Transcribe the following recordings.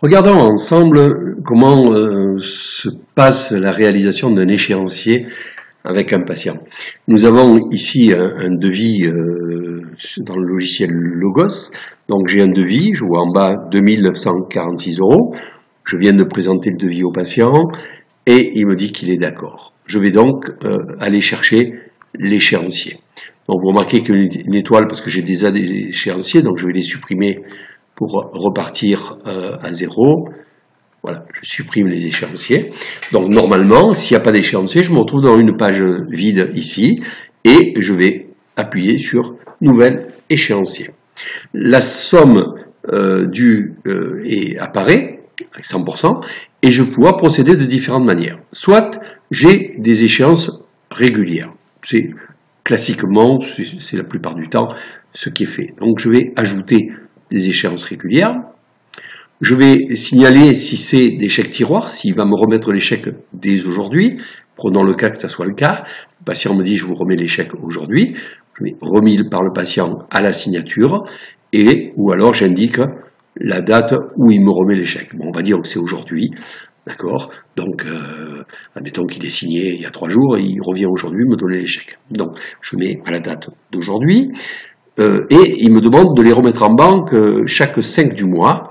Regardons ensemble comment se passe la réalisation d'un échéancier avec un patient. Nous avons ici un devis dans le logiciel Logos. Donc j'ai un devis, je vois en bas 2946 €. Je viens de présenter le devis au patient et il me dit qu'il est d'accord. Je vais donc aller chercher l'échéancier. Donc vous remarquez qu'une étoile parce que j'ai déjà des échéanciers, donc je vais les supprimer pour repartir à zéro. Voilà, je supprime les échéanciers. Donc normalement, s'il n'y a pas d'échéancier, je me retrouve dans une page vide ici et je vais appuyer sur Nouvel échéancier. La somme due apparaît avec 100% et je pourrai procéder de différentes manières. Soit j'ai des échéances régulières. C'est classiquement, c'est la plupart du temps ce qui est fait. Donc je vais ajouter des échéances régulières. Je vais signaler si c'est des chèques tiroirs, s'il va me remettre les chèques dès aujourd'hui. Prenons le cas que ça soit le cas. Le patient me dit je vous remets les chèques aujourd'hui. Je vais remis par le patient à la signature ou alors j'indique la date où il me remet les chèques. Bon, on va dire que c'est aujourd'hui. D'accord. Donc, admettons qu'il est signé il y a 3 jours et il revient aujourd'hui me donner les chèques. Donc, je mets à la date d'aujourd'hui. Et il me demande de les remettre en banque chaque 5 du mois.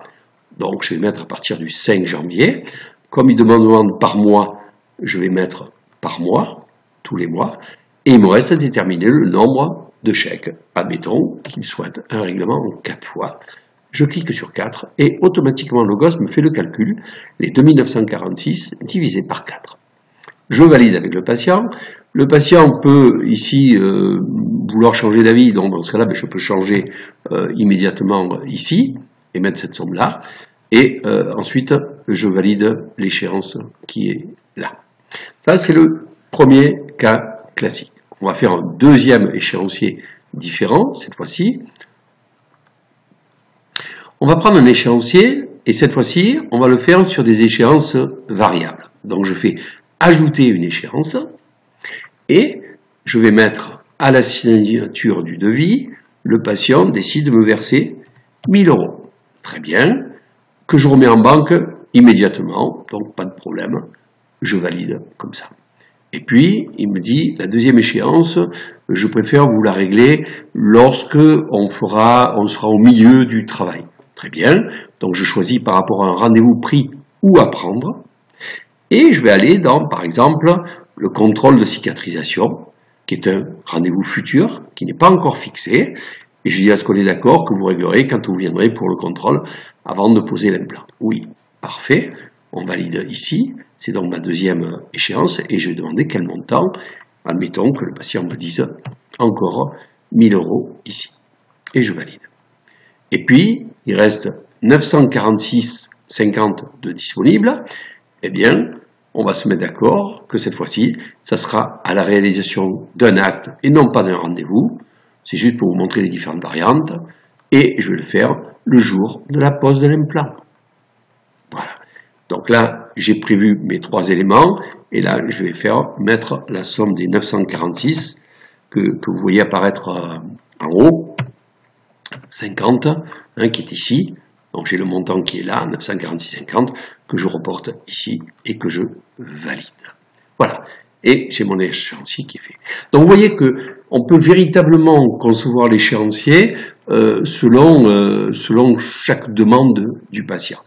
Donc je vais mettre à partir du 5 janvier. Comme il demande par mois, je vais mettre par mois, tous les mois. Et il me reste à déterminer le nombre de chèques. Admettons qu'il souhaite un règlement en 4 fois. Je clique sur 4 et automatiquement Logos me fait le calcul, les 2946 divisé par 4. Je valide avec le patient. Le patient peut ici vouloir changer d'avis, donc dans ce cas-là, je peux changer immédiatement ici et mettre cette somme-là. Et ensuite, je valide l'échéance qui est là. Ça, c'est le premier cas classique. On va faire un deuxième échéancier différent, cette fois-ci. On va prendre un échéancier, et cette fois-ci, on va le faire sur des échéances variables. Donc, je fais ajouter une échéance, et je vais mettre à la signature du devis, le patient décide de me verser 1000 €. Très bien, que je remets en banque immédiatement, donc pas de problème, je valide comme ça. Et puis, il me dit, la deuxième échéance, je préfère vous la régler lorsque on sera au milieu du travail. Très bien, donc je choisis par rapport à un rendez-vous pris ou à prendre, et je vais aller dans, par exemple, le contrôle de cicatrisation, qui est un rendez-vous futur, qui n'est pas encore fixé, et je dis, est-ce qu'on est d'accord que vous réglerez quand vous viendrez pour le contrôle avant de poser l'implant? Oui, parfait, on valide ici, c'est donc ma deuxième échéance, et je vais demander quel montant, admettons que le patient me dise encore 1000 € ici, et je valide. Et puis, il reste 946,50 de disponible, eh bien, on va se mettre d'accord que cette fois-ci, ça sera à la réalisation d'un acte et non pas d'un rendez-vous. C'est juste pour vous montrer les différentes variantes. Et je vais le faire le jour de la pose de l'implant. Voilà. Donc là, j'ai prévu mes 3 éléments. Et là, je vais mettre la somme des 946 que vous voyez apparaître en haut. 50, qui est ici. Donc j'ai le montant qui est là, 946,50, que je reporte ici et que je valide. Voilà. Et j'ai mon échéancier qui est fait. Donc vous voyez que on peut véritablement concevoir l'échéancier selon chaque demande du patient.